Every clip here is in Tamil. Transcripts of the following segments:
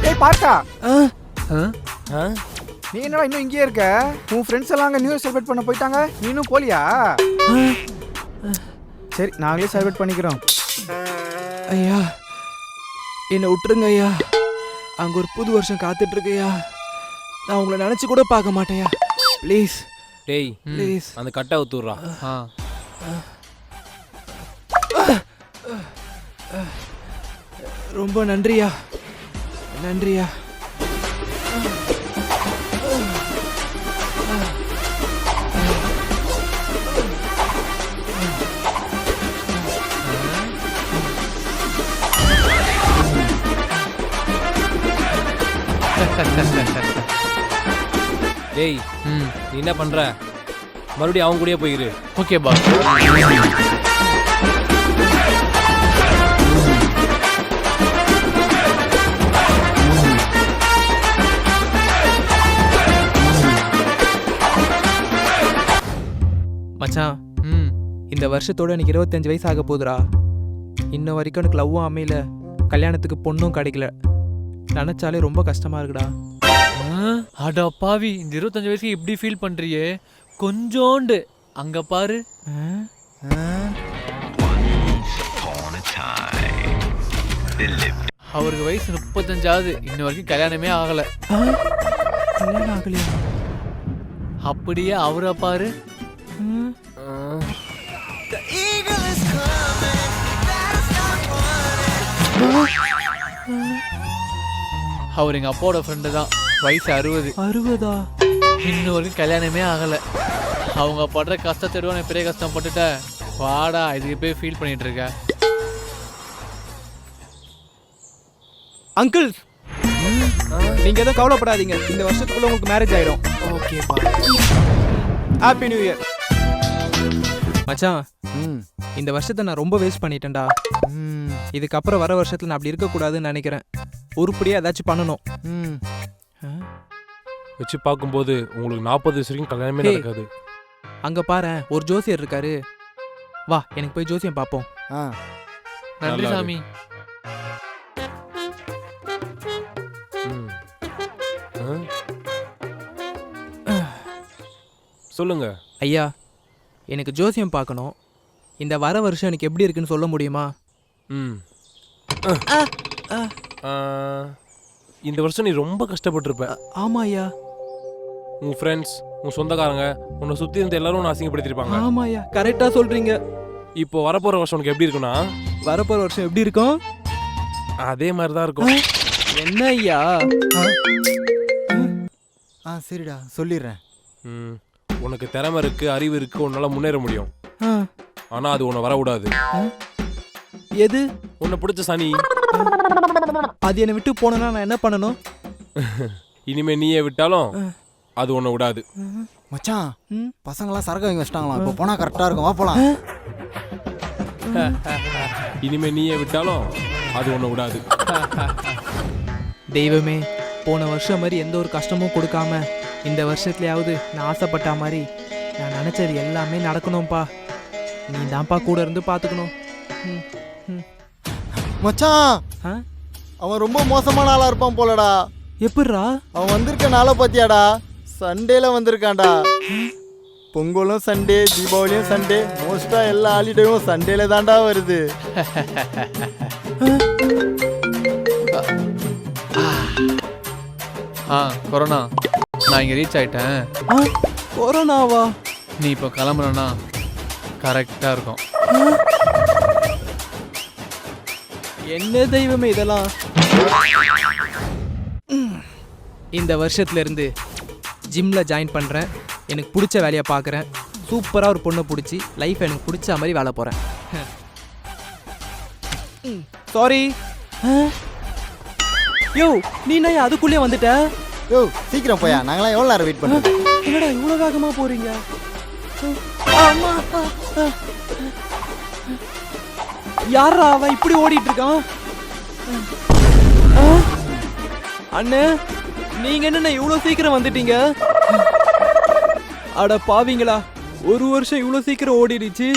ஏய் பார்த்தா ஆ? நீ என்னடா இன்னும் இங்கேயே இருக்க? உன் ஃப்ரெண்ட்ஸ் எல்லாம் அங்கே நியூ இயர் செலிப்ரேட் பண்ண போயிட்டாங்க, நீ இன்னும் போலியா? சரி நாங்களே செலிப்ரேட் பண்ணிக்கிறோம். ஐயா என்னை விட்டுருங்க ஐயா. அங்கே ஒரு புது வருஷம் காத்துட்டு இருக்கையா. நான் உங்களை நினச்சி கூட பார்க்க மாட்டேயா. ப்ளீஸ் டேய் ப்ளீஸ். அந்த கட்டை ஊத்துறா. ரொம்ப நன்றியா, நன்றியா. டேய் நீ என்ன பண்ற? மறுபடியும் அவங்க கூடயே போயிரு. Okay boss. மச்சான் இந்த வருஷத்தோட எனக்கு 25 வயசு ஆக போகுதுடா. இன்ன வரைக்கும் எனக்கு லவ்வும் அமையல, கல்யாணத்துக்கு பொண்ணும் கிடைக்கல. நினைச்சாலே ரொம்ப கஷ்டமா இருக்குடா. அடா பாவி, இந்த 25 வயசுக்கு இப்படி ஃபீல் பண்றியே? கொஞ்சோண்டு அங்க பாரு. அவருக்கு வயசு 35ஆகுது, இன்ன வரைக்கும் கல்யாணமே ஆகல. கல்யாணம் ஆகலையா? அப்படியே அவரை பாரு. அவர் எங்க அப்பாவோட ஃப்ரெண்டு தான். வயசு 60. 60ஆ? இன்னும் வரைக்கும் கல்யாணமே ஆகல. அவங்க படுற கஷ்டத்தை விட நான் பெரிய கஷ்டப்பட்டுட்ட. வாடா, இதுக்கு போய் ஃபீல் பண்ணிட்டு இருக்க. அங்கிள் நீங்க எதுவும் கவலைப்படாதீங்க, இந்த வருஷத்துக்குள்ள உங்களுக்கு மேரேஜ் ஆயிடும். ஓகேப்பா. Happy new year. மச்சான் இந்த வருஷத்தை நான் ரொம்ப வேஸ்ட் பண்ணிட்டேன்டா. இதுக்கப்புறம் வர வருஷத்துல நான் அப்படி இருக்கக்கூடாதுன்னு நினைக்கிறேன். உருப்படியா ஏதாச்சும் பண்ணணும். வச்சு பார்க்கும்போது உங்களுக்கு 40 வயசு வரைக்கும் கல்யாணமே நடக்காது. அங்க பாரு ஒரு ஜோசியர் இருக்காரு, வா எனக்கு போய் ஜோசியம் பார்ப்போம். நன்றி சாமி. சொல்லுங்க ஐயா, எனக்கு ஜோசியம் பார்க்கணும். இந்த வர வருஷம் எனக்கு எப்படி இருக்குன்னு சொல்ல முடியுமா? இந்த வருஷம் நீ ரொம்ப கஷ்டப்பட்டிருப்ப. ஆமா ஐயா. உன் ஃப்ரெண்ட்ஸ், உன் சொந்தக்காரங்க, உன்னை சுற்றி இருந்த எல்லாரும் உன்னை அசிங்கப்படுத்திருப்பாங்க. ஆமா ஐயா, கரெக்டாக சொல்றீங்க. இப்போ வரப்போகிற வருஷம் உனக்கு எப்படி இருக்குன்னா? வரப்போகிற வருஷம் எப்படி இருக்கும்? அதே மாதிரி தான் இருக்கும். என்ன ஐயா? சரிடா சொல்லிடுறேன். உனக்கு திறமை இருக்கு, அறிவு இருக்கு, உன்னால முன்னேற முடியும். ஆனா அது உன்னை வரக்கூடாது. எது? உன்னை பிடிச்ச சனி. அது என்னை விட்டு போனா நான் என்ன பண்ணணும்? இனிமே நீயே விட்டாலும் அது உன்னை விடாது. மச்சான் பசங்களாம் சரக்கு வாங்கி வச்சிட்டாங்களாம், இப்போ போனா கரெக்டா இருக்கும், வா போலாம். இனிமே நீயே விட்டாலும் அது உன்னை விடாது. தெய்வமே, போன வருஷம் மாதிரி எந்த ஒரு கஷ்டமும் கொடுக்காம இந்த வருஷத்துலயாவது நான் ஆசைப்பட்ட மாதிரி நான் நினைச்சது எல்லாமே நடக்கணும்ப்பா. நீ தான்ப்பா கூட இருந்து பார்த்துக்கணும். மச்சான் அவன் ரொம்ப மோசமான ஆளா இருப்பான் போலடா. எப்படிரா? அவன் வந்திருக்க நாளை பாத்தியாடா? சண்டேல வந்திருக்கான்டா. பொங்கலும் சண்டே, தீபாவளியும் சண்டே, மோஸ்டா எல்லா ஹாலிடேவும் சண்டேல தான்டா வருது. கொரோனா, நான் இங்க ரீச் ஆயிட்டேன். கொரோனாவா? நீ இப்போ கிளம்புனா கரெக்டா இருக்கும். என்ன தெய்வமே இதெல்லாம்? இந்த வருஷத்துல இருந்து ஜிம்ல ஜாயின் பண்றேன். எனக்கு பிடிச்ச வேலையை பார்க்குறேன். சூப்பராக ஒரு பொண்ணை பிடிச்சி லைஃப் எனக்கு பிடிச்ச மாதிரி வேலை போகிறேன். சாரி. யோ நீ என்ன அதுக்குள்ளே வந்துட்ட? யோ சீக்கிரம் போயா, நாங்களாம் எவ்வளோ நேரம் வெயிட் பண்ணுறோம். என்னடா இவ்வளோ வேகமாக போறீங்க? யாரா அவன் இப்படி ஓடிட்டு இருக்கான்? அண்ணே நீங்க என்ன இவ்வளோ சீக்கிரம் வந்துட்டீங்க? அட பாவீங்களா, ஒரு வருஷம் இவ்வளோ சீக்கிரம் ஓடிடுச்சு.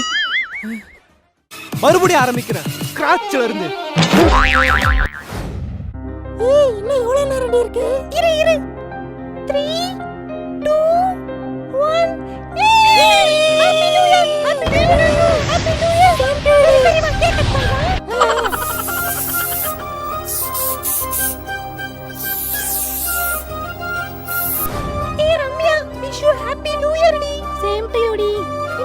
மறுபடியும் ஆரம்பிக்கிறேன் ஸ்கிராட்ச்ல இருந்து. ஏய் இன்னும் எவ்வளவு நேரம் இருக்கு? இரு 3 2 1 happy new year happy new year happy new year தெரியுமா கேக் கட் பண்ணலாம். ஏய் Ramya wish you happy new year டி. சேம் டு யூ டி.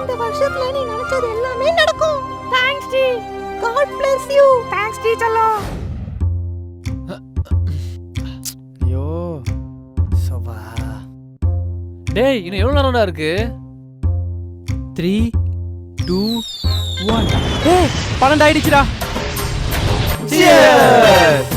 இந்த வருஷத்துல நீ நினைச்சது எல்லாமே நடக்கும். தேங்க்ஸ் டி. God bless you. தேங்க்ஸ் டி செல்லம். ஐயோ சவா. டேய் இன்னும் எவ்வளவு நேரம்டா இருக்கு? 3 2 1 ஏய் 12 ஆயிடுச்சுடா. Cheers.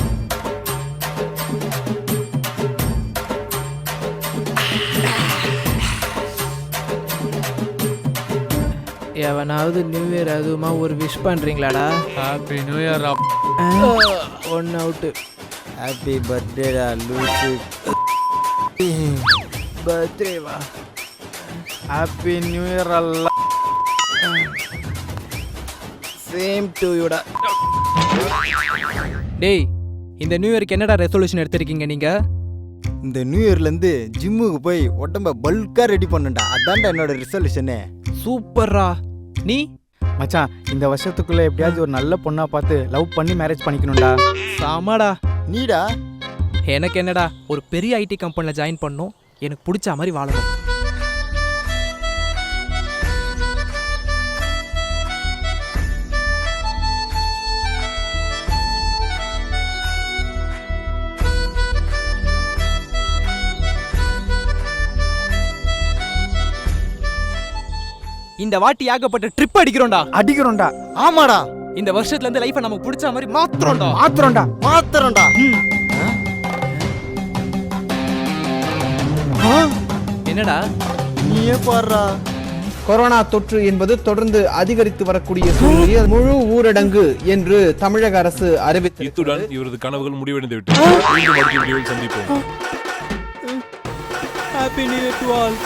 எவனாவது நியூ இயர் அதுமா ஒரு விஷ் பண்றீங்களாடா? Happy new year. One out. Happy பர்த்டேடா லூசு. பர்த்டேவா? ஹாப்பி நியூ இயர் அல்ல. சேம் டு யூடா. டேய் இந்த நியூ இயருக்கு என்னடா ரெசல்யூஷன் எடுத்திருக்கீங்க நீங்க? இந்த நியூ இயர்லேருந்து ஜிம்முக்கு போய் உடம்ப பல்காக ரெடி பண்ணுண்டா. அதான்டா என்னோட ரிசல்யூஷனே. சூப்பர்ரா. நீ? மச்சான் இந்த வருஷத்துக்குள்ள எப்படியாவது ஒரு நல்ல பொண்ணா பார்த்து லவ் பண்ணி மேரேஜ் பண்ணிக்கணும்டா. சாமாடா. நீடா? எனக்கு என்னடா ஒரு பெரிய ஐடி கம்பெனியில் ஜாயின் பண்ணணும், எனக்கு பிடிச்ச மாதிரி வாழணும். இந்த வாட்டி ஏகப்பட்ட ட்ரிப் அடிக்கிறோம்டா. அடிக்கிறோம்டா. ஆமாடா. இந்த வருஷத்துல இருந்து லைஃபை நமக்கு பிடிச்ச மாதிரி மாத்துறோம்டா. மாத்திரம்டா. என்னடா நீயே பாடுறா. கொரோனா தொற்று என்பது தொடர்ந்து அதிகரித்து வரக்கூடிய சூழ்நிலையில் முழு ஊரடங்கு என்று தமிழக அரசு அறிவித்தது. இத்துடன் இவரது கனவுகள் முடிவடைந்து விட்டது. மீண்டும் அடுத்த வீடியோவில் சந்திப்போம். Happy new year to all.